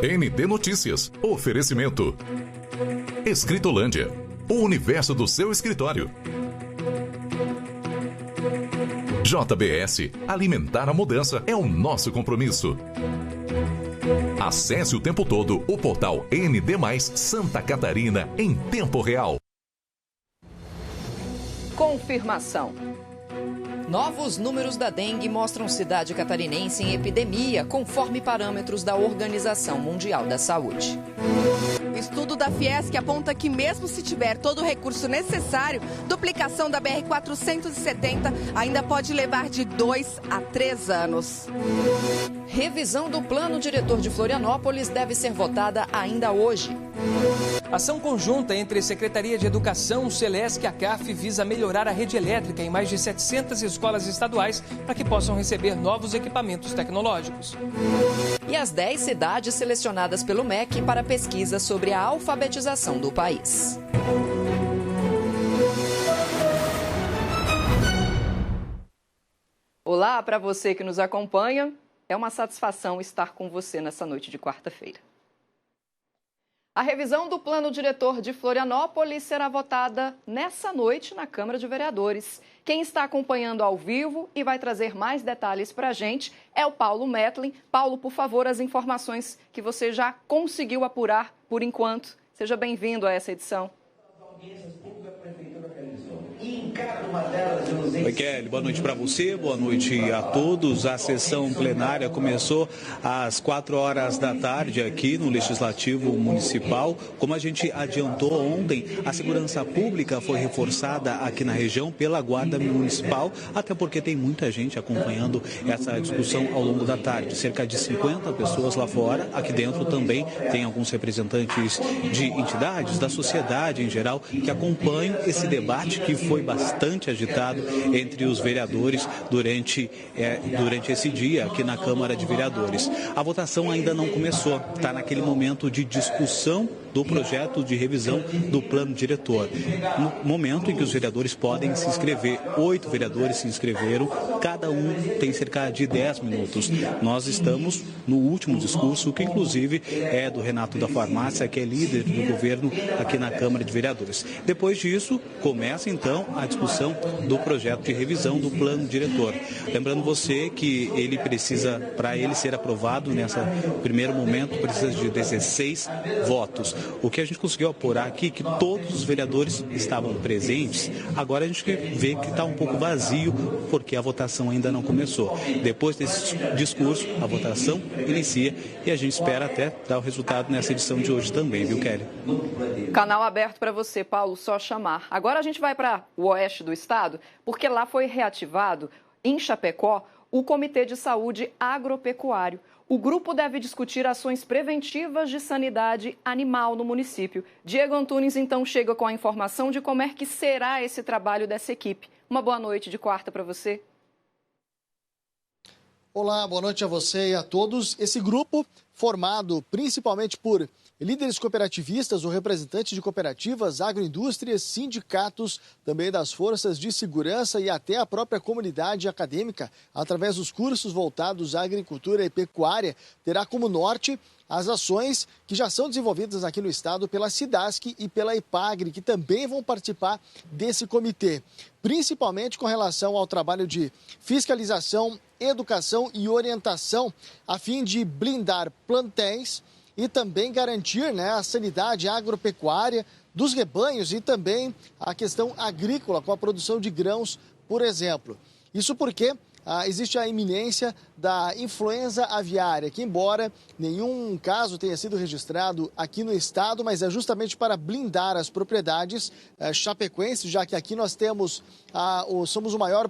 ND Notícias. Oferecimento. Escritolândia. O universo do seu escritório. JBS. Alimentar a mudança é o nosso compromisso. Acesse o tempo todo o portal ND+, Santa Catarina, em tempo real. Confirmação. Novos números da dengue mostram cidade catarinense em epidemia, conforme parâmetros da Organização Mundial da Saúde. Estudo da Fiesc aponta que mesmo se tiver todo o recurso necessário, duplicação da BR-470 ainda pode levar de 2 a 3 anos. Revisão do plano diretor de Florianópolis deve ser votada ainda hoje. Ação conjunta entre Secretaria de Educação, o Celesc e a CAF visa melhorar a rede elétrica em mais de 700 escolas estaduais para que possam receber novos equipamentos tecnológicos. E as 10 cidades selecionadas pelo MEC para pesquisa sobre a alfabetização do país. Olá para você que nos acompanha. É uma satisfação estar com você nessa noite de quarta-feira. A revisão do plano diretor de Florianópolis será votada nessa noite na Câmara de Vereadores. Quem está acompanhando ao vivo e vai trazer mais detalhes para a gente é o Paulo Metlin. Paulo, por favor, as informações que você já conseguiu apurar por enquanto. Seja bem-vindo a essa edição. Oi, Kelly, boa noite para você, boa noite a todos. A sessão plenária começou às 4 horas da tarde aqui no Legislativo Municipal. Como a gente adiantou ontem, a segurança pública foi reforçada aqui na região pela Guarda Municipal, até porque tem muita gente acompanhando essa discussão ao longo da tarde. Cerca de 50 pessoas lá fora, aqui dentro também tem alguns representantes de entidades, da sociedade em geral, que acompanham esse debate que foi bastante agitado entre os vereadores durante esse dia aqui na Câmara de Vereadores. A votação ainda não começou, está naquele momento de discussão do projeto de revisão do plano diretor. No momento em que os vereadores podem se inscrever, 8 vereadores se inscreveram, cada um tem cerca de 10 minutos. Nós estamos no último discurso, que inclusive é do Renato da Farmácia, que é líder do governo aqui na Câmara de Vereadores. Depois disso, começa então a discussão do projeto de revisão do plano diretor. Lembrando você que ele precisa, para ele ser aprovado nesse primeiro momento, precisa de 16 votos. O que a gente conseguiu apurar aqui, que todos os vereadores estavam presentes, agora a gente vê que está um pouco vazio, porque a votação ainda não começou. Depois desse discurso, a votação inicia e a gente espera até dar o resultado nessa edição de hoje também, viu, Kelly? Canal aberto para você, Paulo, só chamar. Agora a gente vai para o oeste do estado, porque lá foi reativado, em Chapecó, o Comitê de Saúde Agropecuário. O grupo deve discutir ações preventivas de sanidade animal no município. Diego Antunes, então, chega com a informação de como é que será esse trabalho dessa equipe. Uma boa noite de quarta para você. Olá, boa noite a você e a todos. Esse grupo, formado principalmente por líderes cooperativistas ou representantes de cooperativas, agroindústrias, sindicatos, também das forças de segurança e até a própria comunidade acadêmica, através dos cursos voltados à agricultura e pecuária, terá como norte as ações que já são desenvolvidas aqui no estado pela Cidasc e pela Ipagre, que também vão participar desse comitê, principalmente com relação ao trabalho de fiscalização, educação e orientação, a fim de blindar plantéis e também garantir, a sanidade agropecuária dos rebanhos e também a questão agrícola com a produção de grãos, por exemplo. Isso porque existe a iminência da influenza aviária, que embora nenhum caso tenha sido registrado aqui no estado, mas é justamente para blindar as propriedades chapecoenses, já que aqui nós temos, somos o maior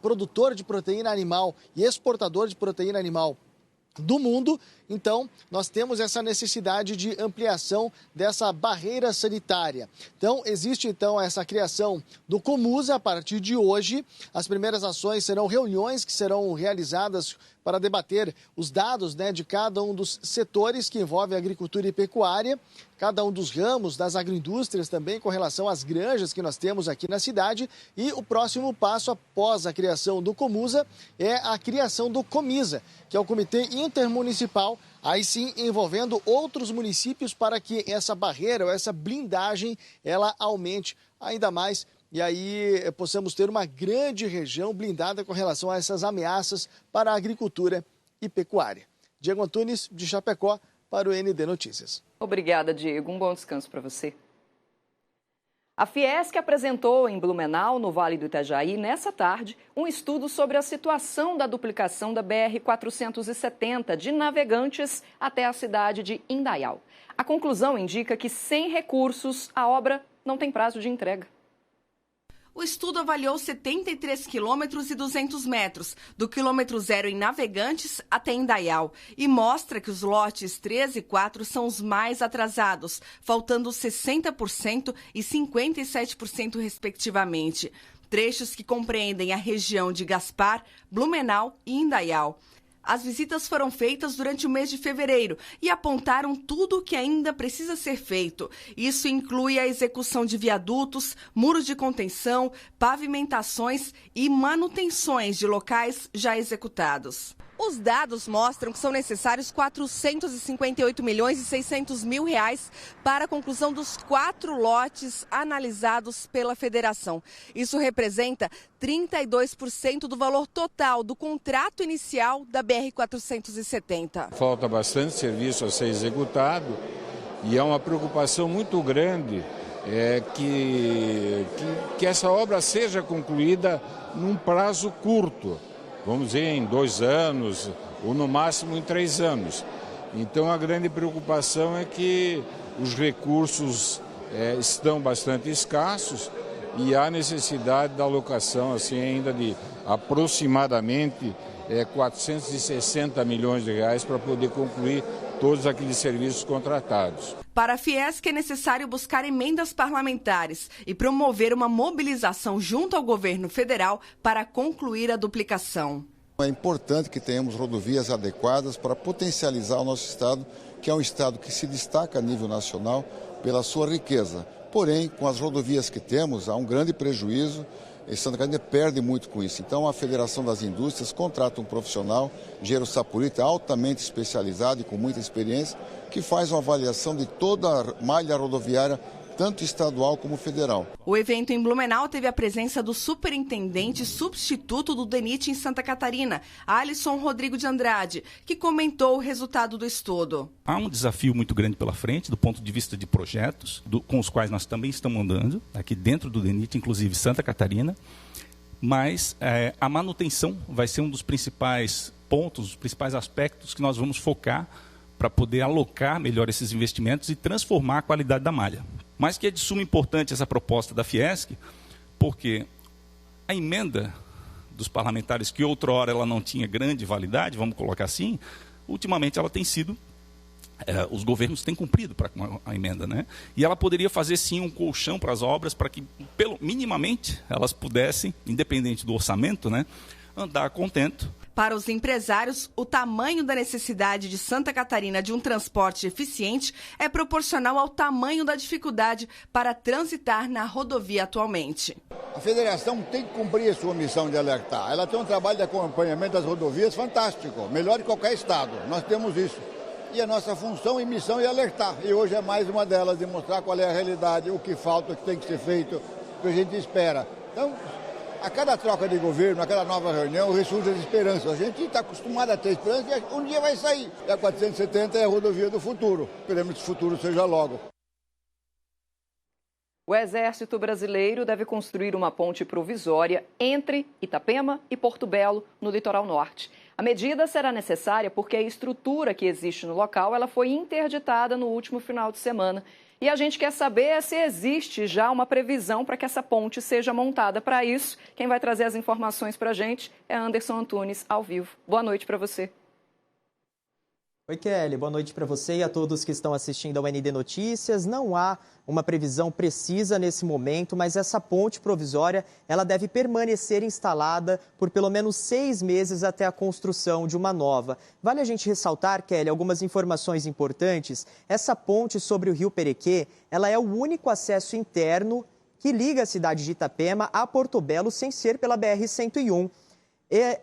produtor de proteína animal e exportador de proteína animal do mundo. Então, nós temos essa necessidade de ampliação dessa barreira sanitária. Então, existe essa criação do Comusa a partir de hoje. As primeiras ações serão reuniões que serão realizadas para debater os dados, de cada um dos setores que envolvem agricultura e pecuária, cada um dos ramos das agroindústrias também com relação às granjas que nós temos aqui na cidade. E o próximo passo após a criação do Comusa é a criação do Comisa, que é o Comitê Intermunicipal, aí sim envolvendo outros municípios para que essa barreira ou essa blindagem ela aumente ainda mais e aí possamos ter uma grande região blindada com relação a essas ameaças para a agricultura e pecuária. Diego Antunes, de Chapecó, para o ND Notícias. Obrigada, Diego. Um bom descanso para você. A Fiesc apresentou em Blumenau, no Vale do Itajaí, nessa tarde, um estudo sobre a situação da duplicação da BR-470 de Navegantes até a cidade de Indaial. A conclusão indica que, sem recursos, a obra não tem prazo de entrega. O estudo avaliou 73 quilômetros e 200 metros, do quilômetro zero em Navegantes até Indaial, e mostra que os lotes 3 e 4 são os mais atrasados, faltando 60% e 57% respectivamente. Trechos que compreendem a região de Gaspar, Blumenau e Indaial. As visitas foram feitas durante o mês de fevereiro e apontaram tudo o que ainda precisa ser feito. Isso inclui a execução de viadutos, muros de contenção, pavimentações e manutenções de locais já executados. Os dados mostram que são necessários 458 milhões e 600 mil reais para a conclusão dos 4 lotes analisados pela federação. Isso representa 32% do valor total do contrato inicial da BR-470. Falta bastante serviço a ser executado e é uma preocupação muito grande que essa obra seja concluída num prazo curto. Vamos dizer, em 2 anos, ou no máximo em 3 anos. Então, a grande preocupação é que os recursos estão bastante escassos e há necessidade da alocação assim, ainda de aproximadamente 460 milhões de reais para poder concluir todos aqueles serviços contratados. Para a Fiesc é necessário buscar emendas parlamentares e promover uma mobilização junto ao governo federal para concluir a duplicação. É importante que tenhamos rodovias adequadas para potencializar o nosso estado, que é um estado que se destaca a nível nacional pela sua riqueza. Porém, com as rodovias que temos, há um grande prejuízo e Santa Catarina perde muito com isso. Então, a Federação das Indústrias contrata um profissional, engenheiro sapurita, altamente especializado e com muita experiência, que faz uma avaliação de toda a malha rodoviária, tanto estadual como federal. O evento em Blumenau teve a presença do superintendente substituto do DENIT em Santa Catarina, Alisson Rodrigo de Andrade, que comentou o resultado do estudo. Há um desafio muito grande pela frente, do ponto de vista de projetos, com os quais nós também estamos andando, aqui dentro do DENIT, inclusive Santa Catarina, mas a manutenção vai ser um dos principais pontos, os principais aspectos que nós vamos focar para poder alocar melhor esses investimentos e transformar a qualidade da malha. Mas que é de suma importância essa proposta da Fiesc, porque a emenda dos parlamentares, que outrora ela não tinha grande validade, vamos colocar assim, ultimamente ela tem sido, os governos têm cumprido para a emenda, né? E ela poderia fazer sim um colchão para as obras, para que minimamente elas pudessem, independente do orçamento, né, andar contento. Para os empresários, o tamanho da necessidade de Santa Catarina de um transporte eficiente é proporcional ao tamanho da dificuldade para transitar na rodovia atualmente. A federação tem que cumprir a sua missão de alertar. Ela tem um trabalho de acompanhamento das rodovias fantástico, melhor que qualquer estado. Nós temos isso. E a nossa função e missão é alertar. E hoje é mais uma delas, de mostrar qual é a realidade, o que falta, o que tem que ser feito, o que a gente espera. Então, a cada troca de governo, a cada nova reunião, ressurge as esperanças. A gente está acostumado a ter esperança e um dia vai sair. E a 470 é a rodovia do futuro. Esperemos que o futuro seja logo. O Exército Brasileiro deve construir uma ponte provisória entre Itapema e Porto Belo, no litoral norte. A medida será necessária porque a estrutura que existe no local ela foi interditada no último final de semana. E a gente quer saber se existe já uma previsão para que essa ponte seja montada. Para isso, quem vai trazer as informações para a gente é Anderson Antunes, ao vivo. Boa noite para você. Oi, Kelly. Boa noite para você e a todos que estão assistindo ao ND Notícias. Não há uma previsão precisa nesse momento, mas essa ponte provisória ela deve permanecer instalada por pelo menos 6 meses até a construção de uma nova. Vale a gente ressaltar, Kelly, algumas informações importantes. Essa ponte sobre o Rio Perequê, ela é o único acesso interno que liga a cidade de Itapema a Porto Belo sem ser pela BR-101.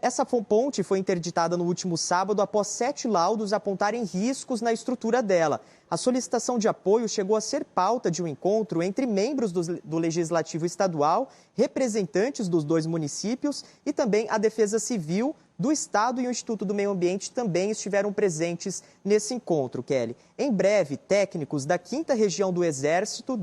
Essa ponte foi interditada no último sábado após 7 laudos apontarem riscos na estrutura dela. A solicitação de apoio chegou a ser pauta de um encontro entre membros do Legislativo Estadual, representantes dos 2 municípios e também a Defesa Civil do Estado e o Instituto do Meio Ambiente também estiveram presentes nesse encontro, Kelly. Em breve, técnicos da 5ª Região do Exército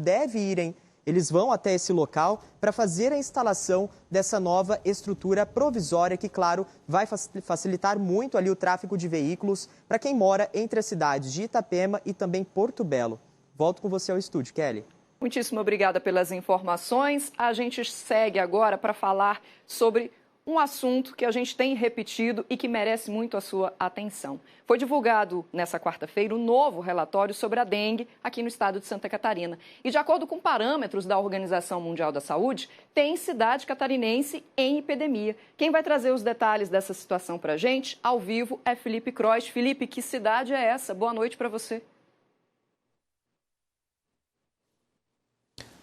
eles vão até esse local para fazer a instalação dessa nova estrutura provisória que, claro, vai facilitar muito ali o tráfego de veículos para quem mora entre as cidades de Itapema e também Porto Belo. Volto com você ao estúdio, Kelly. Muitíssimo obrigada pelas informações. A gente segue agora para falar sobre um assunto que a gente tem repetido e que merece muito a sua atenção. Foi divulgado nessa quarta-feira um novo relatório sobre a dengue aqui no estado de Santa Catarina. E de acordo com parâmetros da Organização Mundial da Saúde, tem cidade catarinense em epidemia. Quem vai trazer os detalhes dessa situação para a gente, ao vivo, é Felipe Croix. Felipe, que cidade é essa? Boa noite para você.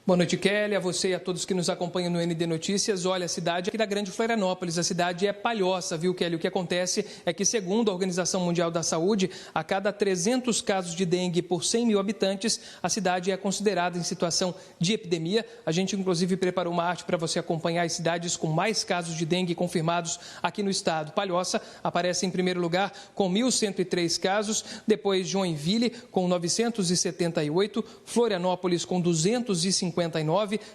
Boa noite, Kelly, a você e a todos que nos acompanham no ND Notícias. Olha, a cidade aqui da Grande Florianópolis, a cidade é Palhoça, viu, Kelly? O que acontece é que, segundo a Organização Mundial da Saúde, a cada 300 casos de dengue por 100 mil habitantes, a cidade é considerada em situação de epidemia. A gente, inclusive, preparou uma arte para você acompanhar as cidades com mais casos de dengue confirmados aqui no estado. Palhoça aparece em primeiro lugar com 1.103 casos, depois Joinville com 978, Florianópolis com 259,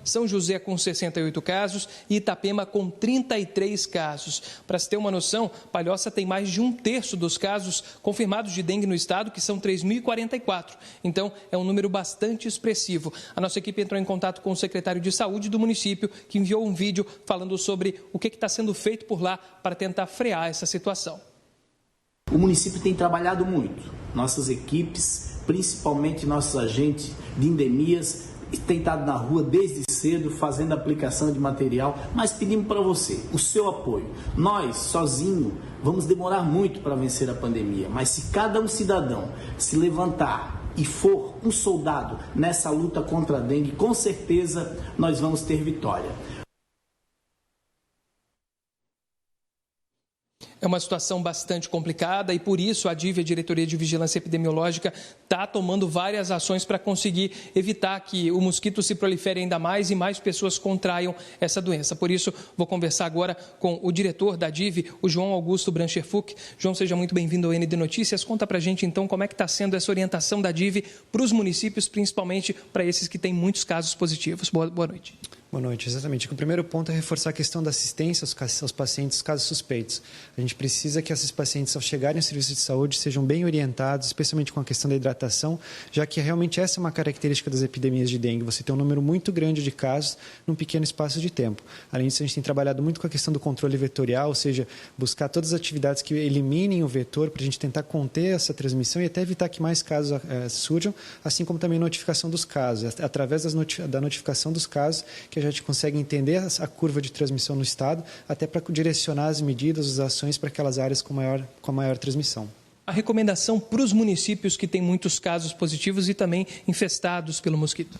São José com 68 casos e Itapema com 33 casos. Para se ter uma noção, Palhoça tem mais de 1/3 dos casos confirmados de dengue no estado, que são 3.044. Então, é um número bastante expressivo. A nossa equipe entrou em contato com o secretário de Saúde do município, que enviou um vídeo falando sobre o que está sendo feito por lá para tentar frear essa situação. O município tem trabalhado muito. Nossas equipes, principalmente nossos agentes de endemias, tem estado na rua desde cedo fazendo aplicação de material, mas pedimos para você o seu apoio. Nós, sozinhos, vamos demorar muito para vencer a pandemia, mas se cada um cidadão se levantar e for um soldado nessa luta contra a dengue, com certeza nós vamos ter vitória. É uma situação bastante complicada e, por isso, a DIV, a Diretoria de Vigilância Epidemiológica, está tomando várias ações para conseguir evitar que o mosquito se prolifere ainda mais e mais pessoas contraiam essa doença. Por isso, vou conversar agora com o diretor da DIV, o João Augusto Brancher-Fuch. João, seja muito bem-vindo ao ND Notícias. Conta para a gente, então, como é que está sendo essa orientação da DIV para os municípios, principalmente para esses que têm muitos casos positivos. Boa noite. Boa noite, exatamente. O primeiro ponto é reforçar a questão da assistência aos pacientes casos suspeitos. A gente precisa que esses pacientes, ao chegarem ao serviço de saúde, sejam bem orientados, especialmente com a questão da hidratação, já que realmente essa é uma característica das epidemias de dengue. Você tem um número muito grande de casos num pequeno espaço de tempo. Além disso, a gente tem trabalhado muito com a questão do controle vetorial, ou seja, buscar todas as atividades que eliminem o vetor para a gente tentar conter essa transmissão e até evitar que mais casos surjam, assim como também notificação dos casos. Através da notificação dos casos, que a gente consegue entender a curva de transmissão no estado, até para direcionar as medidas, as ações para aquelas áreas com maior transmissão. A recomendação para os municípios que têm muitos casos positivos e também infestados pelo mosquito?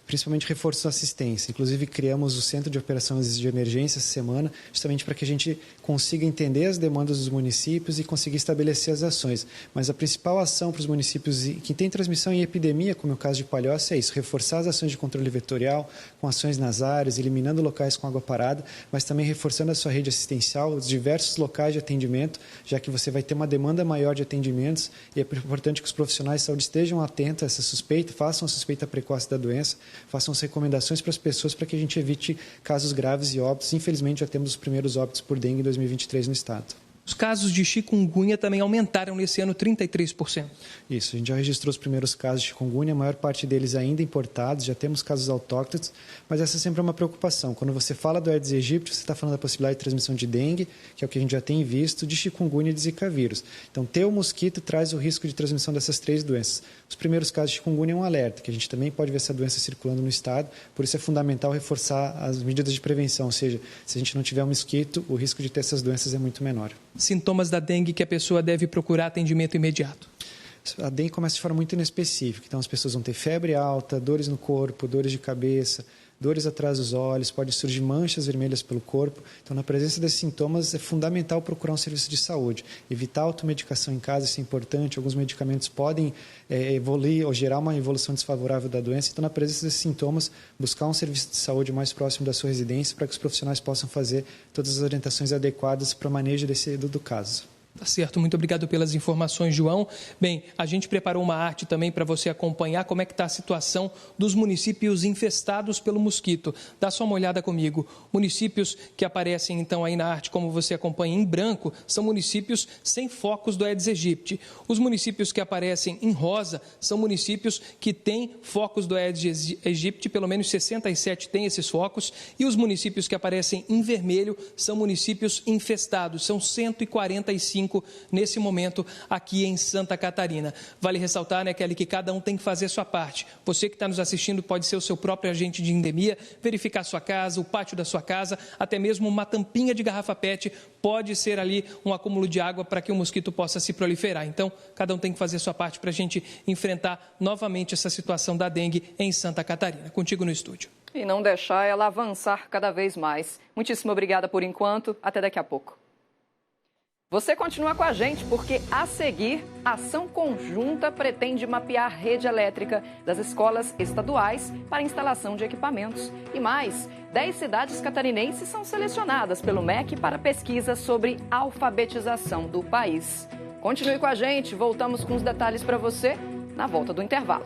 Principalmente reforço da assistência. Inclusive, criamos o Centro de Operações de Emergência essa semana, justamente para que a gente consiga entender as demandas dos municípios e conseguir estabelecer as ações. Mas a principal ação para os municípios que têm transmissão em epidemia, como é o caso de Palhoça, é isso: reforçar as ações de controle vetorial, com ações nas áreas, eliminando locais com água parada, mas também reforçando a sua rede assistencial, os diversos locais de atendimento, já que você vai ter uma demanda maior de atendimentos e é importante que os profissionais de saúde estejam atentos a essa suspeita, façam a suspeita precoce da doença, façam as recomendações para as pessoas para que a gente evite casos graves e óbitos. Infelizmente, já temos os primeiros óbitos por dengue em 2023 no estado. Os casos de chikungunya também aumentaram nesse ano 33%. Isso, a gente já registrou os primeiros casos de chikungunya, a maior parte deles ainda importados, já temos casos autóctones, mas essa sempre é uma preocupação. Quando você fala do Aedes aegypti, você está falando da possibilidade de transmissão de dengue, que é o que a gente já tem visto, de chikungunya e de zika vírus. Então, ter o mosquito traz o risco de transmissão dessas 3 doenças. Os primeiros casos de chikungunya é um alerta, que a gente também pode ver essa doença circulando no estado, por isso é fundamental reforçar as medidas de prevenção, ou seja, se a gente não tiver um mosquito, o risco de ter essas doenças é muito menor. Sintomas da dengue que a pessoa deve procurar atendimento imediato? A dengue começa de forma muito inespecífica, então as pessoas vão ter febre alta, dores no corpo, dores de cabeça, dores atrás dos olhos, pode surgir manchas vermelhas pelo corpo. Então, na presença desses sintomas, é fundamental procurar um serviço de saúde. Evitar a automedicação em casa, isso é importante. Alguns medicamentos podem evoluir ou gerar uma evolução desfavorável da doença. Então, na presença desses sintomas, buscar um serviço de saúde mais próximo da sua residência para que os profissionais possam fazer todas as orientações adequadas para o manejo do caso. Tá certo, muito obrigado pelas informações, João. Bem, a gente preparou uma arte também para você acompanhar como é que está a situação dos municípios infestados pelo mosquito. Dá só uma olhada comigo. Municípios que aparecem então aí na arte, como você acompanha em branco, são municípios sem focos do Aedes aegypti. Os municípios que aparecem em rosa são municípios que têm focos do Aedes aegypti, pelo menos 67 têm esses focos, e os municípios que aparecem em vermelho são municípios infestados, são 145 nesse momento aqui em Santa Catarina. Vale ressaltar, né, Kelly, que cada um tem que fazer a sua parte. Você que está nos assistindo pode ser o seu próprio agente de endemia, verificar a sua casa, o pátio da sua casa, até mesmo uma tampinha de garrafa PET pode ser ali um acúmulo de água para que o mosquito possa se proliferar. Então, cada um tem que fazer a sua parte para a gente enfrentar novamente essa situação da dengue em Santa Catarina. Contigo no estúdio. E não deixar ela avançar cada vez mais. Muitíssimo obrigada por enquanto. Até daqui a pouco. Você continua com a gente porque, a seguir, a ação conjunta pretende mapear a rede elétrica das escolas estaduais para instalação de equipamentos. E mais, 10 cidades catarinenses são selecionadas pelo MEC para pesquisa sobre alfabetização do país. Continue com a gente, voltamos com os detalhes para você na volta do intervalo.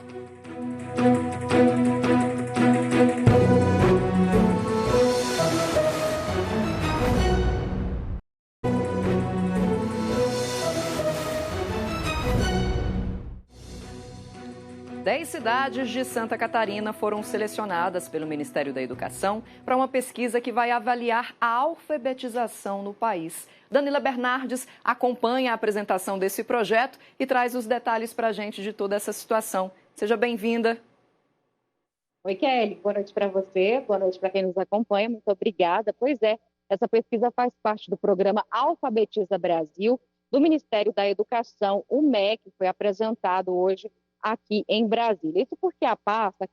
Dez cidades de Santa Catarina foram selecionadas pelo Ministério da Educação para uma pesquisa que vai avaliar a alfabetização no país. Danila Bernardes acompanha a apresentação desse projeto e traz os detalhes para a gente de toda essa situação. Seja bem-vinda. Oi, Kelly. Boa noite para você, boa noite para quem nos acompanha. Muito obrigada. Pois é, essa pesquisa faz parte do programa Alfabetiza Brasil, do Ministério da Educação, o MEC, que foi apresentado hoje aqui em Brasília. Isso porque a pasta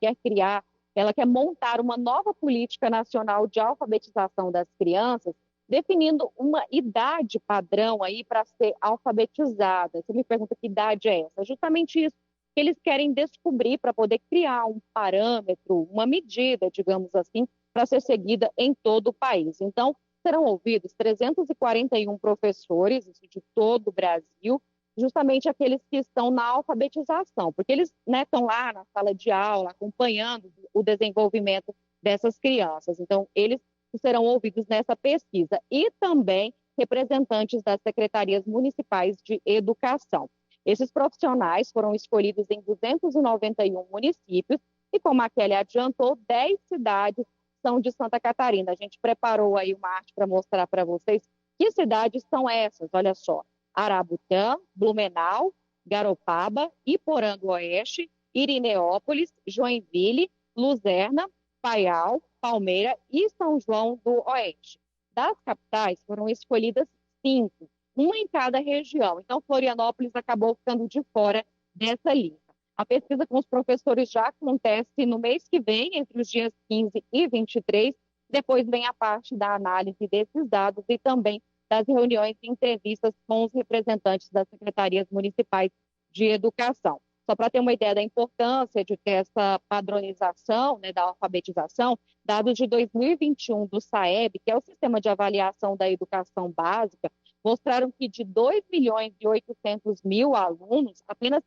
ela quer montar uma nova política nacional de alfabetização das crianças, definindo uma idade padrão aí para ser alfabetizada. Você me pergunta que idade é essa? Justamente isso que eles querem descobrir para poder criar um parâmetro, uma medida, digamos assim, para ser seguida em todo o país. Então, serão ouvidos 341 professores, isso de todo o Brasil, justamente aqueles que estão na alfabetização, porque eles estão lá na sala de aula, acompanhando o desenvolvimento dessas crianças. Então, eles serão ouvidos nessa pesquisa. E também representantes das secretarias municipais de educação. Esses profissionais foram escolhidos em 291 municípios e, como a Kelly adiantou, 10 cidades são de Santa Catarina. A gente preparou aí uma arte para mostrar para vocês que cidades são essas, olha só. Arabutã, Blumenau, Garopaba, Iporã do Oeste, Irineópolis, Joinville, Luzerna, Paial, Palmeira e São João do Oeste. Das capitais foram escolhidas 5, uma em cada região. Então, Florianópolis acabou ficando de fora dessa lista. A pesquisa com os professores já acontece no mês que vem, entre os dias 15 e 23. Depois vem a parte da análise desses dados e também das reuniões e entrevistas com os representantes das secretarias municipais de educação. Só para ter uma ideia da importância de ter essa padronização, da alfabetização, dados de 2021 do SAEB, que é o Sistema de Avaliação da Educação Básica, mostraram que de 2.800.000 alunos, apenas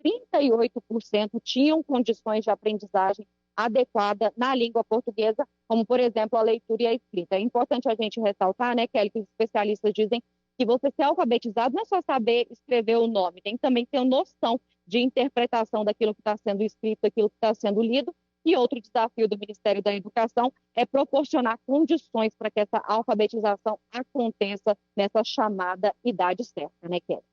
38% tinham condições de aprendizagem adequada na língua portuguesa, como, por exemplo, a leitura e a escrita. É importante a gente ressaltar, Kelly, que os especialistas dizem que você ser alfabetizado não é só saber escrever o nome, tem que também ter noção de interpretação daquilo que está sendo escrito, daquilo que está sendo lido. E outro desafio do Ministério da Educação é proporcionar condições para que essa alfabetização aconteça nessa chamada idade certa, né, Kelly?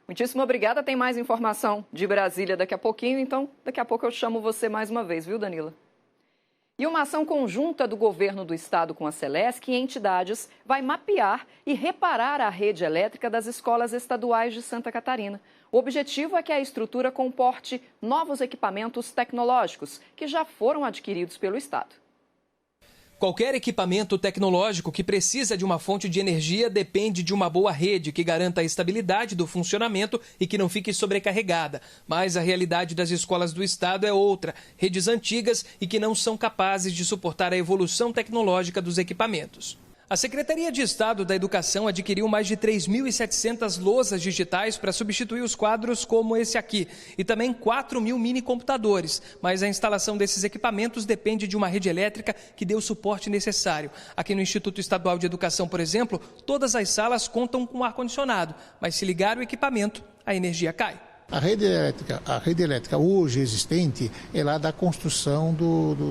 Muitíssimo obrigada. Tem mais informação de Brasília daqui a pouquinho, então daqui a pouco eu chamo você mais uma vez, viu, Danila? E uma ação conjunta do governo do estado com a Celesc e entidades vai mapear e reparar a rede elétrica das escolas estaduais de Santa Catarina. O objetivo é que a estrutura comporte novos equipamentos tecnológicos que já foram adquiridos pelo estado. Qualquer equipamento tecnológico que precisa de uma fonte de energia depende de uma boa rede que garanta a estabilidade do funcionamento e que não fique sobrecarregada. Mas a realidade das escolas do estado é outra, redes antigas e que não são capazes de suportar a evolução tecnológica dos equipamentos. A Secretaria de Estado da Educação adquiriu mais de 3.700 lousas digitais para substituir os quadros como esse aqui e também 4.000 mini-computadores, mas a instalação desses equipamentos depende de uma rede elétrica que dê o suporte necessário. Aqui no Instituto Estadual de Educação, por exemplo, todas as salas contam com ar-condicionado, mas se ligar o equipamento, a energia cai. A rede elétrica hoje existente é lá da construção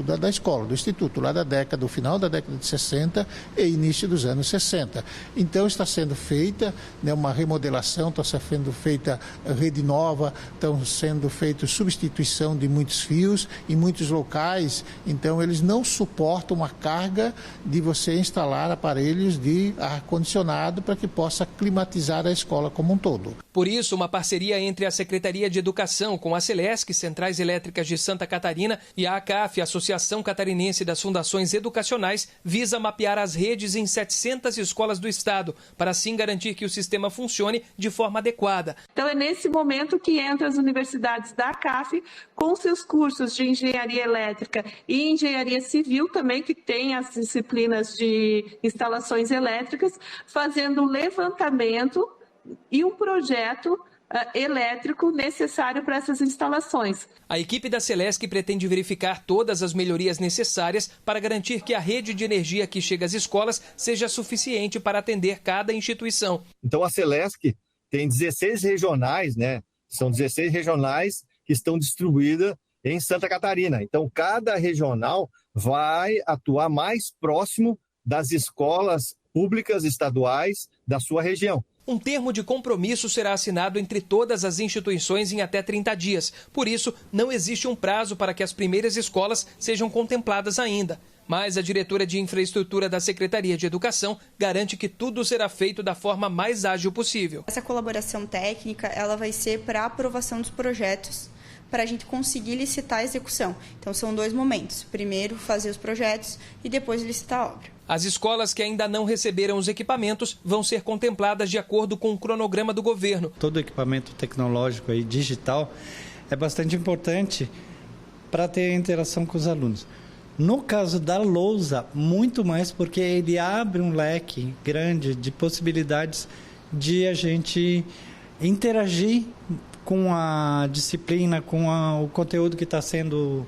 da escola, do instituto, lá do final da década de 60 e início dos anos 60. Então está sendo feita, né, uma remodelação, está sendo feita rede nova, estão sendo feita substituição de muitos fios em muitos locais. Então eles não suportam a carga de você instalar aparelhos de ar-condicionado para que possa climatizar a escola como um todo. Por isso, uma parceria entre a Secretaria de Educação com a Celesc, Centrais Elétricas de Santa Catarina, e a ACAF, Associação Catarinense das Fundações Educacionais, visa mapear as redes em 700 escolas do estado, para assim garantir que o sistema funcione de forma adequada. Então é nesse momento que entram as universidades da ACAF com seus cursos de engenharia elétrica e engenharia civil também, que tem as disciplinas de instalações elétricas, fazendo um levantamento e um projeto elétrico necessário para essas instalações. A equipe da Celesc pretende verificar todas as melhorias necessárias para garantir que a rede de energia que chega às escolas seja suficiente para atender cada instituição. Então a Celesc tem 16 regionais, né? São 16 regionais que estão distribuídas em Santa Catarina. Então cada regional vai atuar mais próximo das escolas públicas estaduais da sua região. Um termo de compromisso será assinado entre todas as instituições em até 30 dias. Por isso, não existe um prazo para que as primeiras escolas sejam contempladas ainda. Mas a diretora de infraestrutura da Secretaria de Educação garante que tudo será feito da forma mais ágil possível. Essa colaboração técnica ela vai ser para a aprovação dos projetos, para a gente conseguir licitar a execução. Então, são 2 momentos. Primeiro, fazer os projetos e depois licitar a obra. As escolas que ainda não receberam os equipamentos vão ser contempladas de acordo com o cronograma do governo. Todo equipamento tecnológico e digital é bastante importante para ter interação com os alunos. No caso da lousa, muito mais, porque ele abre um leque grande de possibilidades de a gente interagir com a disciplina, com o conteúdo que está sendo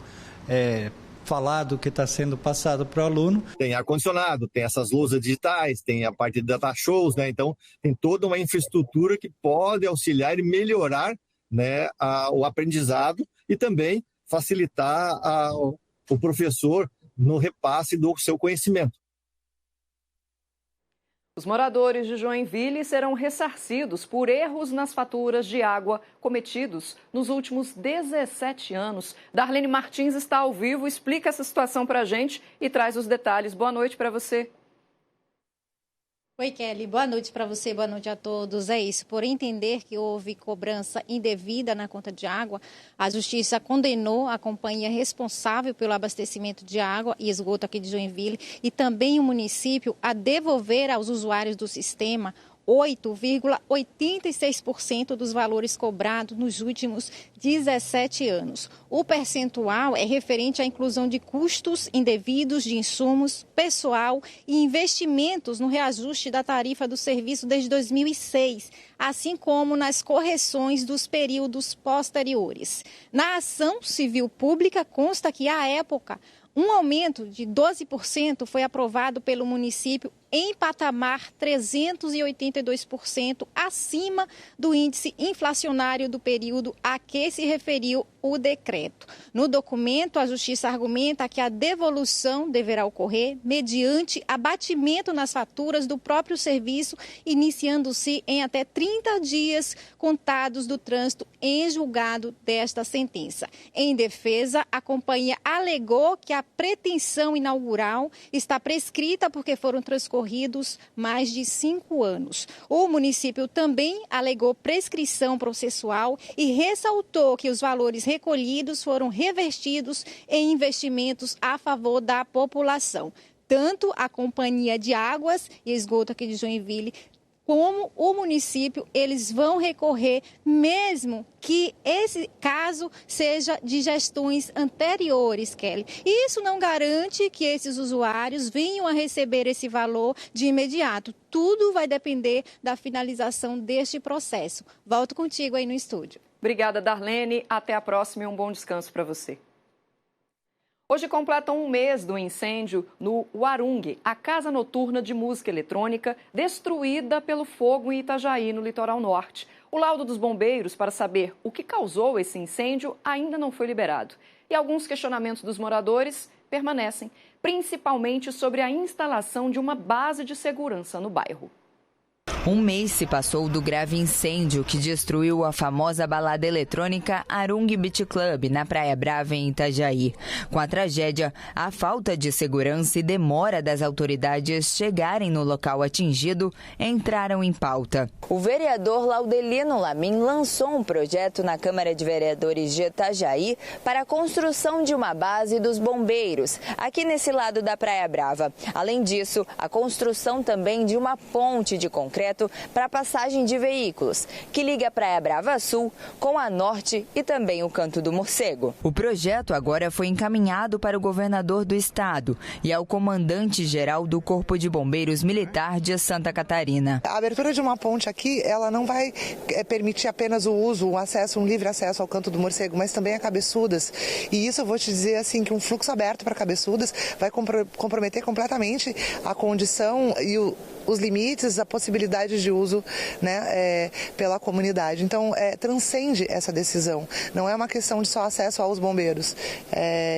falado, que está sendo passado para o aluno. Tem ar-condicionado, tem essas lousas digitais, tem a parte de data shows, né? Então tem toda uma infraestrutura que pode auxiliar e melhorar, né, o aprendizado e também facilitar o professor no repasse do seu conhecimento. Os moradores de Joinville serão ressarcidos por erros nas faturas de água cometidos nos últimos 17 anos. Darlene Martins está ao vivo, explica essa situação para a gente e traz os detalhes. Boa noite para você. Oi, Kelly. Boa noite para você, boa noite a todos. É isso, por entender que houve cobrança indevida na conta de água, a Justiça condenou a companhia responsável pelo abastecimento de água e esgoto aqui de Joinville e também o município a devolver aos usuários do sistema 8,86% dos valores cobrados nos últimos 17 anos. O percentual é referente à inclusão de custos indevidos de insumos, pessoal e investimentos no reajuste da tarifa do serviço desde 2006, assim como nas correções dos períodos posteriores. Na ação civil pública consta que, à época, Um aumento de 12% foi aprovado pelo município em patamar 382% acima do índice inflacionário do período a que se referiu o decreto. No documento, a Justiça argumenta que a devolução deverá ocorrer mediante abatimento nas faturas do próprio serviço, iniciando-se em até 30 dias contados do trânsito em julgado desta sentença. Em defesa, a companhia alegou que a pretensão inaugural está prescrita porque foram transcorridos mais de 5 anos. O município também alegou prescrição processual e ressaltou que os valores recolhidos foram revertidos em investimentos a favor da população. Tanto a Companhia de Águas e Esgoto aqui de Joinville como o município, eles vão recorrer, mesmo que esse caso seja de gestões anteriores, Kelly. Isso não garante que esses usuários venham a receber esse valor de imediato. Tudo vai depender da finalização deste processo. Volto contigo aí no estúdio. Obrigada, Darlene. Até a próxima e um bom descanso para você. Hoje completam um mês do incêndio no Warung, a casa noturna de música eletrônica destruída pelo fogo em Itajaí, no litoral norte. O laudo dos bombeiros para saber o que causou esse incêndio ainda não foi liberado. E alguns questionamentos dos moradores permanecem, principalmente sobre a instalação de uma base de segurança no bairro. Um mês se passou do grave incêndio que destruiu a famosa balada eletrônica Arung Beach Club, na Praia Brava, em Itajaí. Com a tragédia, a falta de segurança e demora das autoridades chegarem no local atingido entraram em pauta. O vereador Laudelino Lamin lançou um projeto na Câmara de Vereadores de Itajaí para a construção de uma base dos bombeiros, aqui nesse lado da Praia Brava. Além disso, a construção também de uma ponte de concreto para a passagem de veículos, que liga a Praia Brava Sul com a Norte e também o Canto do Morcego. O projeto agora foi encaminhado para o governador do estado e ao comandante-geral do Corpo de Bombeiros Militar de Santa Catarina. A abertura de uma ponte aqui, ela não vai permitir apenas o uso, um livre acesso ao Canto do Morcego, mas também a Cabeçudas. E isso eu vou te dizer assim, que um fluxo aberto para Cabeçudas vai comprometer completamente a condição e os limites, a possibilidade de uso, né, pela comunidade. Então, transcende essa decisão. Não é uma questão de só acesso aos bombeiros.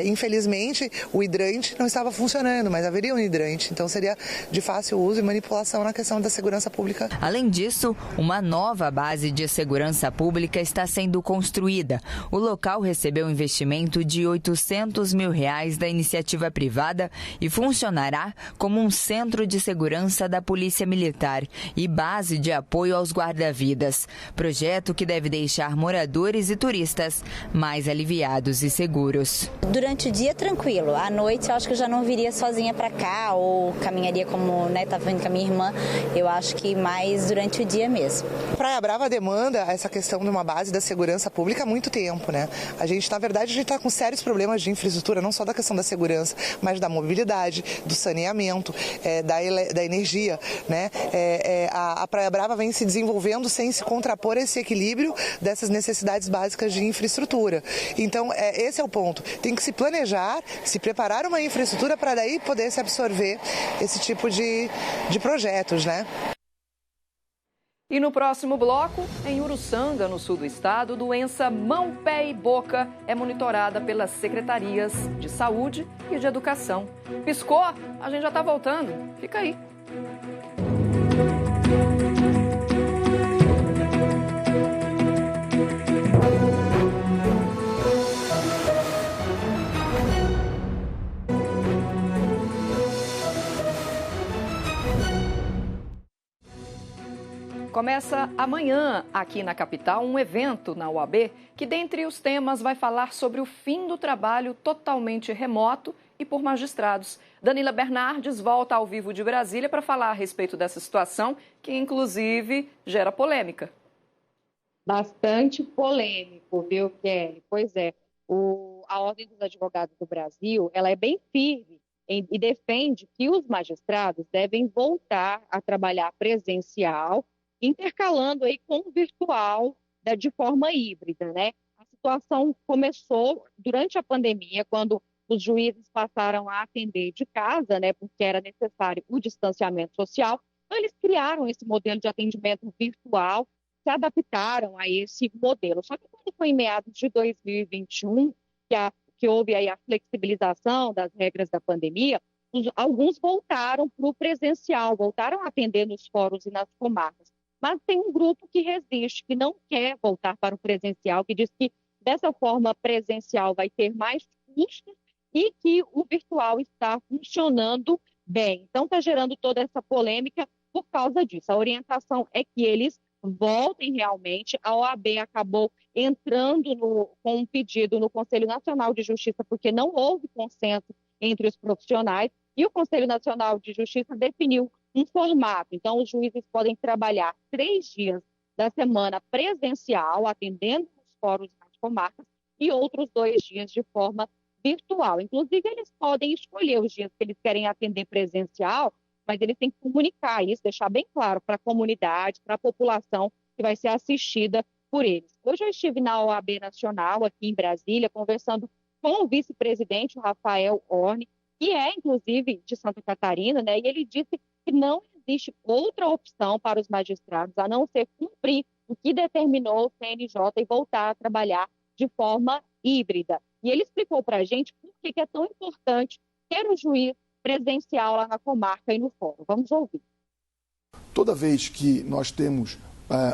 Infelizmente, o hidrante não estava funcionando, mas haveria um hidrante. Então, seria de fácil uso e manipulação na questão da segurança pública. Além disso, uma nova base de segurança pública está sendo construída. O local recebeu um investimento de R$800 mil da iniciativa privada e funcionará como um centro de segurança da Polícia Militar e base de apoio aos guarda-vidas. Projeto que deve deixar moradores e turistas mais aliviados e seguros. Durante o dia, tranquilo. À noite, eu acho que eu já não viria sozinha para cá ou caminharia como estava vindo com a minha irmã. Eu acho que mais durante o dia mesmo. Praia Brava demanda essa questão de uma base da segurança pública há muito tempo, né? A gente está com sérios problemas de infraestrutura, não só da questão da segurança, mas da mobilidade, do saneamento, da energia, né? A Praia Brava vem se desenvolvendo sem se contrapor esse equilíbrio dessas necessidades básicas de infraestrutura. Então, esse é o ponto. Tem que se planejar, se preparar uma infraestrutura para daí poder se absorver esse tipo de projetos, né? E no próximo bloco, em Uruçanga, no sul do estado, doença mão, pé e boca é monitorada pelas secretarias de saúde e de educação. Piscou? A gente já está voltando. Fica aí. Começa amanhã, aqui na capital, um evento na UAB que, dentre os temas, vai falar sobre o fim do trabalho totalmente remoto e por magistrados. Danila Bernardes volta ao vivo de Brasília para falar a respeito dessa situação, que inclusive gera polêmica. Bastante polêmico, viu, Kelly? Pois é, a Ordem dos Advogados do Brasil, ela é bem firme e defende que os magistrados devem voltar a trabalhar presencial, intercalando aí com o virtual de forma híbrida, né? A situação começou durante a pandemia, quando os juízes passaram a atender de casa, né, porque era necessário o distanciamento social. Então, eles criaram esse modelo de atendimento virtual, se adaptaram a esse modelo. Só que quando foi em meados de 2021, que houve aí a flexibilização das regras da pandemia, alguns voltaram para o presencial, voltaram a atender nos fóruns e nas comarcas. Mas tem um grupo que resiste, que não quer voltar para o presencial, que diz que dessa forma presencial vai ter mais custos e que o virtual está funcionando bem. Então, está gerando toda essa polêmica por causa disso. A orientação é que eles voltem realmente. A OAB acabou entrando com um pedido no Conselho Nacional de Justiça, porque não houve consenso entre os profissionais, e o Conselho Nacional de Justiça definiu um formato. Então, os juízes podem trabalhar 3 dias da semana presencial, atendendo nos fóruns nas comarcas, e outros 2 dias de forma virtual. Inclusive, eles podem escolher os dias que eles querem atender presencial, mas eles têm que comunicar isso, deixar bem claro para a comunidade, para a população que vai ser assistida por eles. Hoje eu estive na OAB Nacional, aqui em Brasília, conversando com o vice-presidente, o Rafael Orne, que é, inclusive, de Santa Catarina, né? E ele disse que não existe outra opção para os magistrados, a não ser cumprir o que determinou o CNJ e voltar a trabalhar de forma híbrida. E ele explicou para a gente por que é tão importante ter o juiz presencial lá na comarca e no fórum. Vamos ouvir. Toda vez que nós temos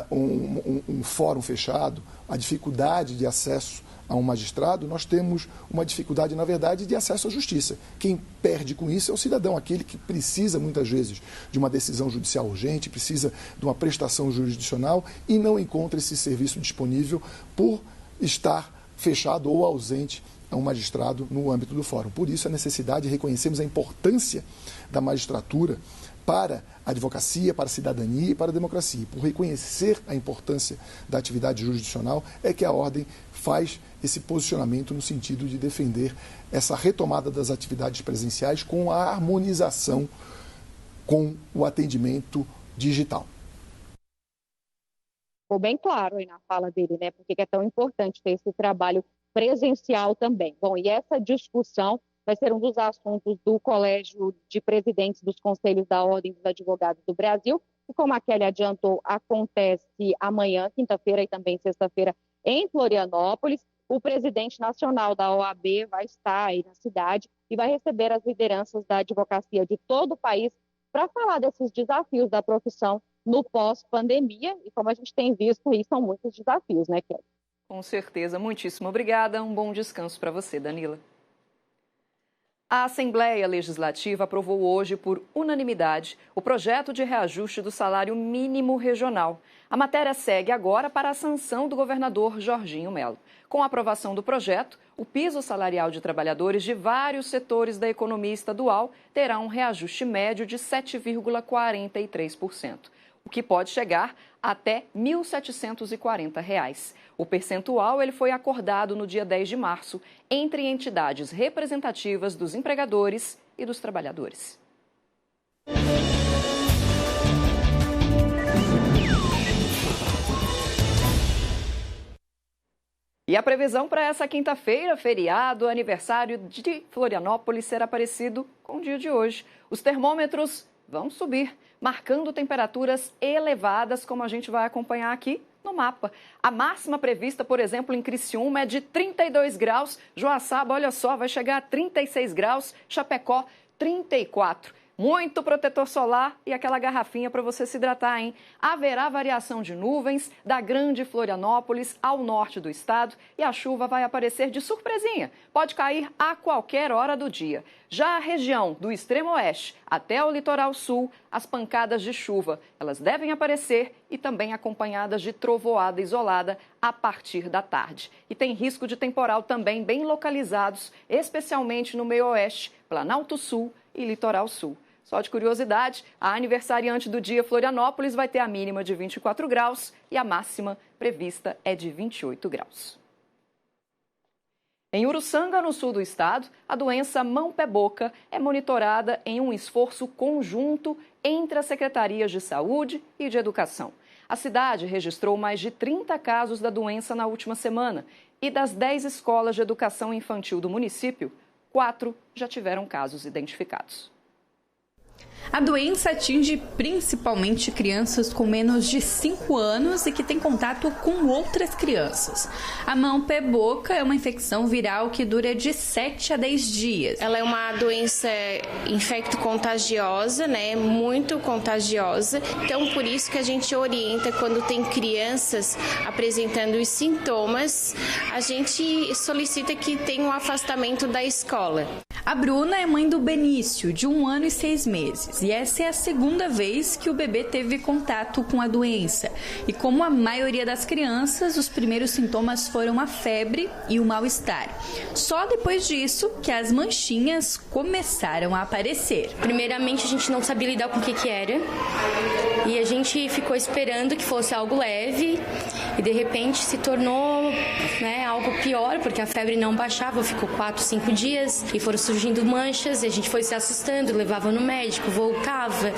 um fórum fechado, a dificuldade de acesso a um magistrado, nós temos uma dificuldade, na verdade, de acesso à justiça. Quem perde com isso é o cidadão, aquele que precisa, muitas vezes, de uma decisão judicial urgente, precisa de uma prestação jurisdicional e não encontra esse serviço disponível por estar fechado ou ausente a um magistrado no âmbito do fórum. Por isso, a necessidade de reconhecermos a importância da magistratura para a advocacia, para a cidadania e para a democracia. Por reconhecer a importância da atividade jurisdicional, é que a Ordem faz esse posicionamento no sentido de defender essa retomada das atividades presenciais com a harmonização com o atendimento digital. Ficou bem claro aí na fala dele, né? Porque é tão importante ter esse trabalho presencial também. Bom, e essa discussão vai ser um dos assuntos do Colégio de Presidentes dos Conselhos da Ordem dos Advogados do Brasil, que, como a Kelly adiantou, acontece amanhã, quinta-feira e também sexta-feira, em Florianópolis. O presidente nacional da OAB vai estar aí na cidade e vai receber as lideranças da advocacia de todo o país para falar desses desafios da profissão no pós-pandemia. E como a gente tem visto aí, são muitos desafios, né, Kelly? Com certeza. Muitíssimo obrigada. Um bom descanso para você, Danila. A Assembleia Legislativa aprovou hoje, por unanimidade, o projeto de reajuste do salário mínimo regional. A matéria segue agora para a sanção do governador Jorginho Melo. Com a aprovação do projeto, o piso salarial de trabalhadores de vários setores da economia estadual terá um reajuste médio de 7,43%, o que pode chegar até R$ 1.740. O percentual ele foi acordado no dia 10 de março entre entidades representativas dos empregadores e dos trabalhadores. E a previsão para essa quinta-feira, feriado, aniversário de Florianópolis, será parecido com o dia de hoje. Os termômetros vão subir, marcando temperaturas elevadas, como a gente vai acompanhar aqui no mapa. A máxima prevista, por exemplo, em Criciúma é de 32 graus. Joaçaba, olha só, vai chegar a 36 graus. Chapecó, 34. Muito protetor solar e aquela garrafinha para você se hidratar, hein? Haverá variação de nuvens da Grande Florianópolis ao norte do estado e a chuva vai aparecer de surpresinha. Pode cair a qualquer hora do dia. Já a região do extremo oeste até o litoral sul, as pancadas de chuva, elas devem aparecer e também acompanhadas de trovoada isolada a partir da tarde. E tem risco de temporal também bem localizados, especialmente no meio oeste, Planalto Sul e Litoral Sul. Só de curiosidade, a aniversariante do dia, Florianópolis, vai ter a mínima de 24 graus e a máxima prevista é de 28 graus. Em Uruçanga, no sul do estado, a doença mão-pé-boca é monitorada em um esforço conjunto entre as secretarias de saúde e de educação. A cidade registrou mais de 30 casos da doença na última semana e das 10 escolas de educação infantil do município, 4 já tiveram casos identificados. A doença atinge principalmente crianças com menos de 5 anos e que têm contato com outras crianças. A mão, pé, boca é uma infecção viral que dura de 7 a 10 dias. Ela é uma doença infecto-contagiosa, né? Muito contagiosa. Então, por isso que a gente orienta quando tem crianças apresentando os sintomas, a gente solicita que tenha um afastamento da escola. A Bruna é mãe do Benício, de 1 ano e 6 meses. E essa é a segunda vez que o bebê teve contato com a doença. E como a maioria das crianças, os primeiros sintomas foram a febre e o mal-estar. Só depois disso que as manchinhas começaram a aparecer. Primeiramente, a gente não sabia lidar com o que era. E a gente ficou esperando que fosse algo leve. E de repente se tornou, né, algo pior, porque a febre não baixava, ficou 4, 5 dias. E foram surgindo manchas, e a gente foi se assustando, levava no médico, voltava.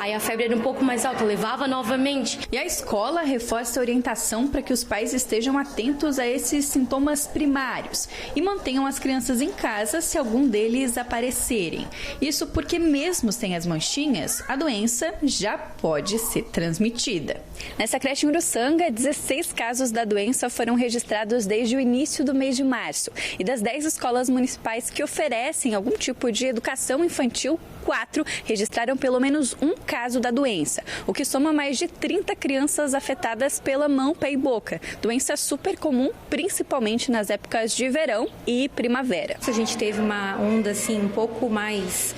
Aí a febre era um pouco mais alta, levava novamente. E a escola reforça a orientação para que os pais estejam atentos a esses sintomas primários e mantenham as crianças em casa se algum deles aparecerem. Isso porque mesmo sem as manchinhas, a doença já pode ser transmitida. Nessa creche em Uruçanga, 16 casos da doença foram registrados desde o início do mês de março. E das 10 escolas municipais que oferecem algum tipo de educação infantil, 4 registraram pelo menos um caso da doença, o que soma mais de 30 crianças afetadas pela mão, pé e boca. Doença super comum, principalmente nas épocas de verão e primavera. A gente teve uma onda assim um pouco mais,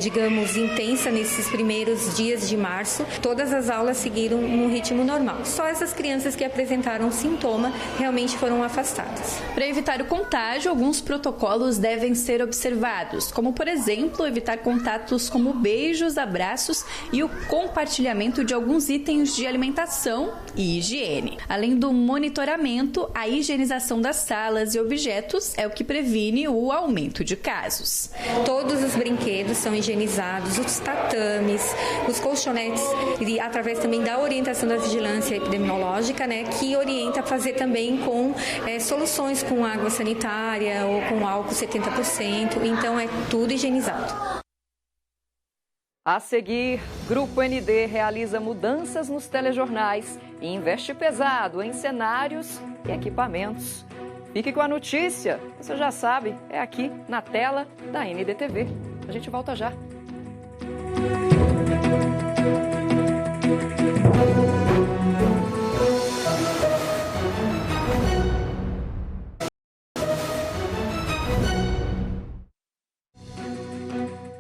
digamos, intensa nesses primeiros dias de março. Todas as aulas seguiram no ritmo normal. Só essas crianças que apresentaram sintoma realmente foram afastadas. Para evitar o contágio, alguns protocolos devem ser observados, como, por exemplo, evitar contatos como beijos, abraços e o compartilhamento de alguns itens de alimentação e higiene. Além do monitoramento, a higienização das salas e objetos é o que previne o aumento de casos. Todos os brinquedos são higienizados, os tatames, os colchonetes, e através também da orientação da vigilância epidemiológica, né, que orienta a fazer também com soluções com água sanitária ou com álcool 70%, então é tudo higienizado. A seguir, Grupo ND realiza mudanças nos telejornais e investe pesado em cenários e equipamentos. Fique com a notícia, você já sabe, é aqui na tela da NDTV. A gente volta já.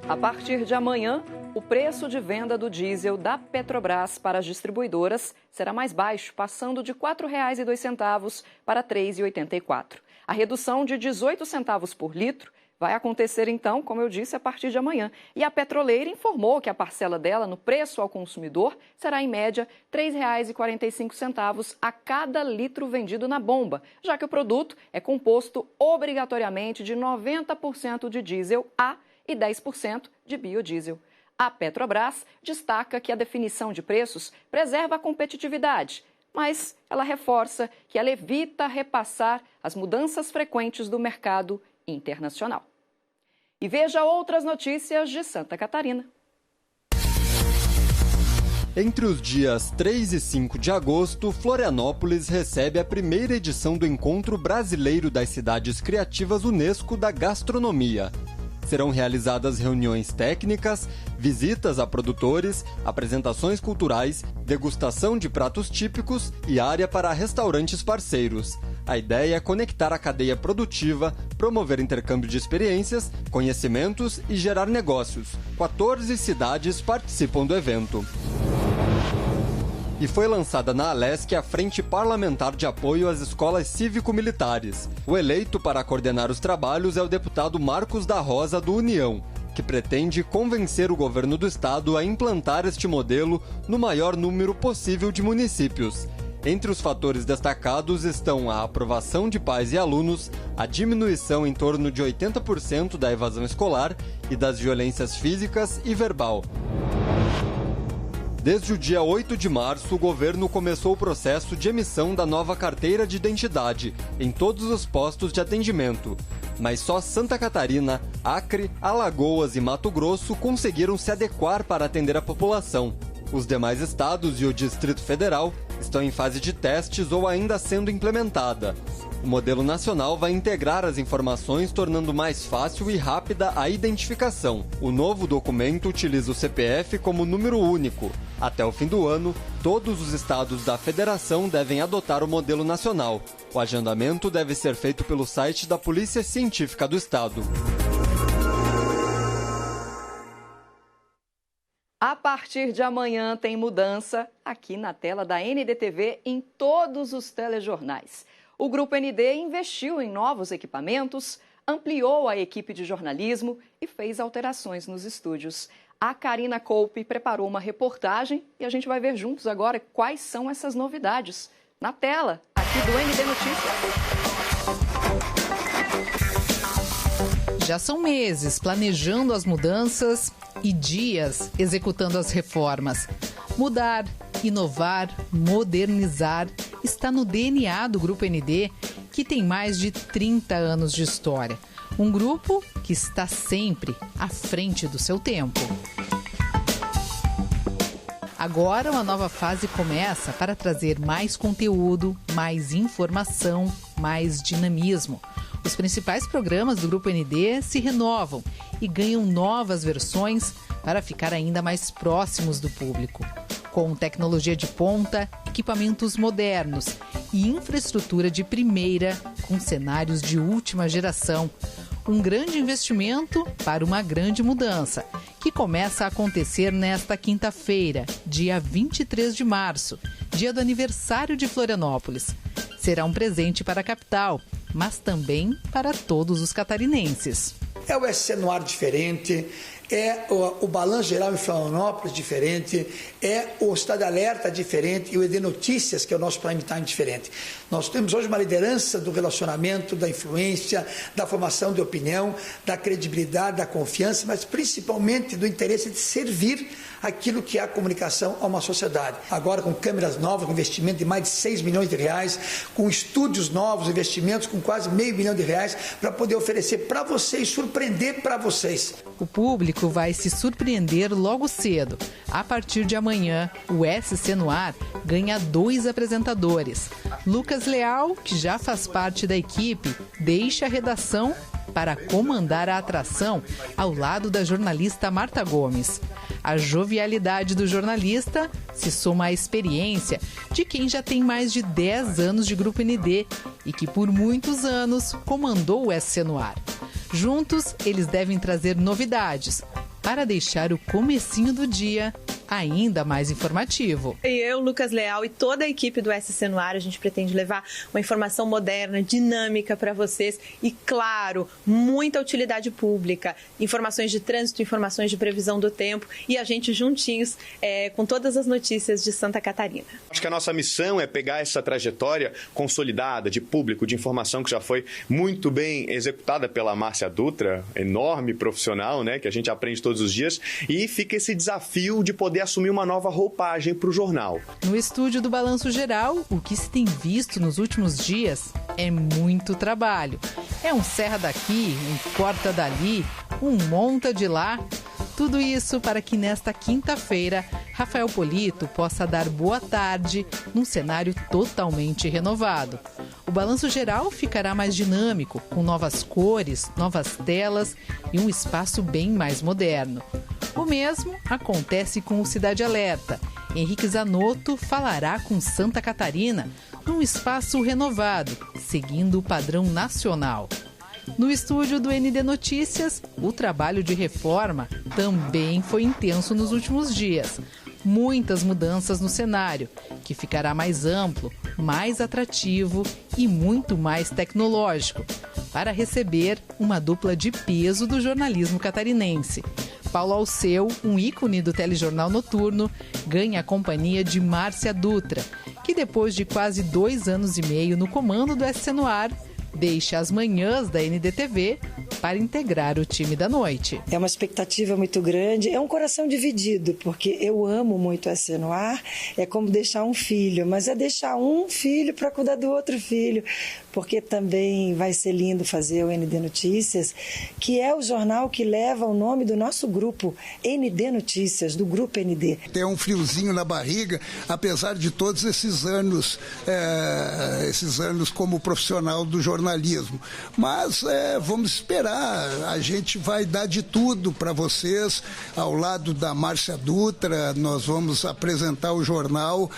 A partir de amanhã, o preço de venda do diesel da Petrobras para as distribuidoras será mais baixo, passando de R$ 4,02 para R$ 3,84. A redução de 18 centavos por litro vai acontecer, então, como eu disse, a partir de amanhã. E a petroleira informou que a parcela dela no preço ao consumidor será, em média, R$ 3,45 a cada litro vendido na bomba, já que o produto é composto obrigatoriamente de 90% de diesel A e 10% de biodiesel. A Petrobras destaca que a definição de preços preserva a competitividade, mas ela reforça que ela evita repassar as mudanças frequentes do mercado internacional. E veja outras notícias de Santa Catarina. Entre os dias 3 e 5 de agosto, Florianópolis recebe a primeira edição do Encontro Brasileiro das Cidades Criativas Unesco da Gastronomia. Serão realizadas reuniões técnicas, visitas a produtores, apresentações culturais, degustação de pratos típicos e área para restaurantes parceiros. A ideia é conectar a cadeia produtiva, promover intercâmbio de experiências, conhecimentos e gerar negócios. 14 cidades participam do evento. E foi lançada na Alesc a Frente Parlamentar de Apoio às Escolas Cívico-Militares. O eleito para coordenar os trabalhos é o deputado Marcos da Rosa, do União, que pretende convencer o governo do estado a implantar este modelo no maior número possível de municípios. Entre os fatores destacados estão a aprovação de pais e alunos, a diminuição em torno de 80% da evasão escolar e das violências físicas e verbal. Desde o dia 8 de março, o governo começou o processo de emissão da nova carteira de identidade em todos os postos de atendimento. mas só Santa Catarina, Acre, Alagoas e Mato Grosso conseguiram se adequar para atender a população. Os demais estados e o Distrito Federal estão em fase de testes ou ainda sendo implementada. O modelo nacional vai integrar as informações, tornando mais fácil e rápida a identificação. O novo documento utiliza o CPF como número único. Até o fim do ano, todos os estados da federação devem adotar o modelo nacional. O agendamento deve ser feito pelo site da Polícia Científica do Estado. A partir de amanhã tem mudança aqui na tela da NDTV em todos os telejornais. O Grupo ND investiu em novos equipamentos, ampliou a equipe de jornalismo e fez alterações nos estúdios. A Karina Coupe preparou uma reportagem e a gente vai ver juntos agora quais são essas novidades. Na tela, aqui do ND Notícias. Já são meses planejando as mudanças e dias executando as reformas. Mudar, inovar, modernizar está no DNA do Grupo ND, que tem mais de 30 anos de história. Um grupo que está sempre à frente do seu tempo. Agora uma nova fase começa para trazer mais conteúdo, mais informação, mais dinamismo. Os principais programas do Grupo ND se renovam e ganham novas versões para ficar ainda mais próximos do público. Com tecnologia de ponta, equipamentos modernos e infraestrutura de primeira, com cenários de última geração. Um grande investimento para uma grande mudança, que começa a acontecer nesta quinta-feira, dia 23 de março, dia do aniversário de Florianópolis. Será um presente para a capital, mas também para todos os catarinenses. É o SC no ar diferente, é o Balanço Geral em Florianópolis diferente, é o Estado Alerta diferente e o ED Notícias, que é o nosso prime time, diferente. Nós temos hoje uma liderança do relacionamento, da influência, da formação de opinião, da credibilidade, da confiança, mas principalmente do interesse de servir aquilo que é a comunicação a uma sociedade. Agora com câmeras novas, com investimento de mais de 6 milhões de reais, com estúdios novos, investimentos com quase R$500 mil para poder oferecer para vocês, surpreender para vocês. O público vai se surpreender logo cedo. A partir de amanhã, o SC no ar ganha 2 apresentadores. Lucas Leal, que já faz parte da equipe, deixa a redação para comandar a atração ao lado da jornalista Marta Gomes. A jovialidade do jornalista se soma à experiência de quem já tem mais de 10 anos de Grupo ND e que por muitos anos comandou o SC no ar. Juntos, eles devem trazer novidades para deixar o comecinho do dia ainda mais informativo. E eu, Lucas Leal e toda a equipe do SC no ar, a gente pretende levar uma informação moderna, dinâmica para vocês e, claro, muita utilidade pública, informações de trânsito, informações de previsão do tempo e a gente juntinhos com todas as notícias de Santa Catarina. Acho que a nossa missão é pegar essa trajetória consolidada de público, de informação que já foi muito bem executada pela Márcia Dutra, enorme profissional, né, que a gente aprende todos os dias, e fica esse desafio de poder assumir uma nova roupagem para o jornal. No estúdio do Balanço Geral, o que se tem visto nos últimos dias é muito trabalho. É um serra daqui, um corta dali, um monta de lá. Tudo isso para que nesta quinta-feira, Rafael Polito possa dar boa tarde num cenário totalmente renovado. O Balanço Geral ficará mais dinâmico, com novas cores, novas telas e um espaço bem mais moderno. O mesmo acontece com o Cidade Alerta. Henrique Zanotto falará com Santa Catarina num espaço renovado, seguindo o padrão nacional. No estúdio do ND Notícias, o trabalho de reforma também foi intenso nos últimos dias. Muitas mudanças no cenário, que ficará mais amplo, mais atrativo e muito mais tecnológico, para receber uma dupla de peso do jornalismo catarinense. Paulo Alceu, um ícone do telejornal noturno, ganha a companhia de Márcia Dutra, que depois de quase 2 anos e meio no comando do SC no ar, deixa as manhãs da NDTV para integrar o time da noite. É uma expectativa muito grande, é um coração dividido, porque eu amo muito o SC no ar, é como deixar um filho, mas é deixar um filho para cuidar do outro filho, porque também vai ser lindo fazer o ND Notícias, que é o jornal que leva o nome do nosso grupo, ND Notícias, do Grupo ND. Tem um friozinho na barriga, apesar de todos esses anos como profissional do jornalismo. Mas vamos esperar, a gente vai dar de tudo para vocês, ao lado da Márcia Dutra, nós vamos apresentar o jornal,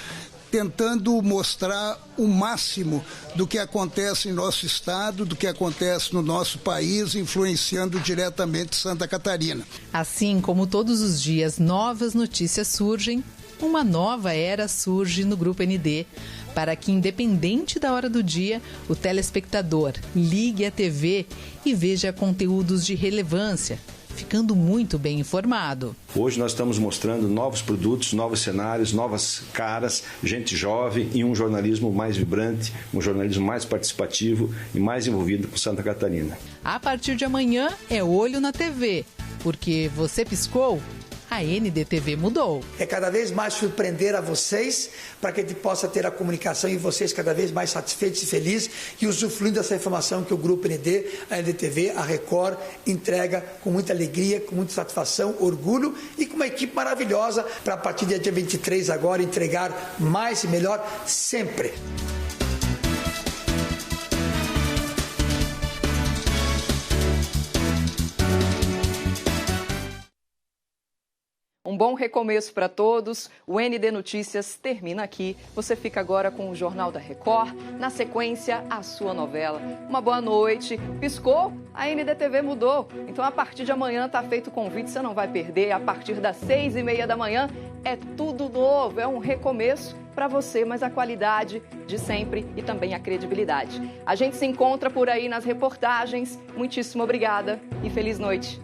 tentando mostrar o máximo do que acontece em nosso estado, do que acontece no nosso país, influenciando diretamente Santa Catarina. Assim como todos os dias novas notícias surgem, uma nova era surge no Grupo ND, para que, independente da hora do dia, o telespectador ligue a TV e veja conteúdos de relevância, ficando muito bem informado. Hoje nós estamos mostrando novos produtos, novos cenários, novas caras, gente jovem e um jornalismo mais vibrante, um jornalismo mais participativo e mais envolvido com Santa Catarina. A partir de amanhã é olho na TV, porque você piscou, a NDTV mudou. É cada vez mais surpreender a vocês, para que a gente possa ter a comunicação e vocês cada vez mais satisfeitos e felizes e usufruindo dessa informação que o Grupo ND, a NDTV, a Record entrega com muita alegria, com muita satisfação, orgulho e com uma equipe maravilhosa para a partir do dia 23 agora entregar mais e melhor sempre. Um bom recomeço para todos. O ND Notícias termina aqui. Você fica agora com o Jornal da Record. Na sequência, a sua novela. Uma boa noite. Piscou? A NDTV mudou. Então, a partir de amanhã, está feito o convite. Você não vai perder. A partir das 6h30 da manhã, é tudo novo. É um recomeço para você, mas a qualidade de sempre e também a credibilidade. A gente se encontra por aí nas reportagens. Muitíssimo obrigada e feliz noite.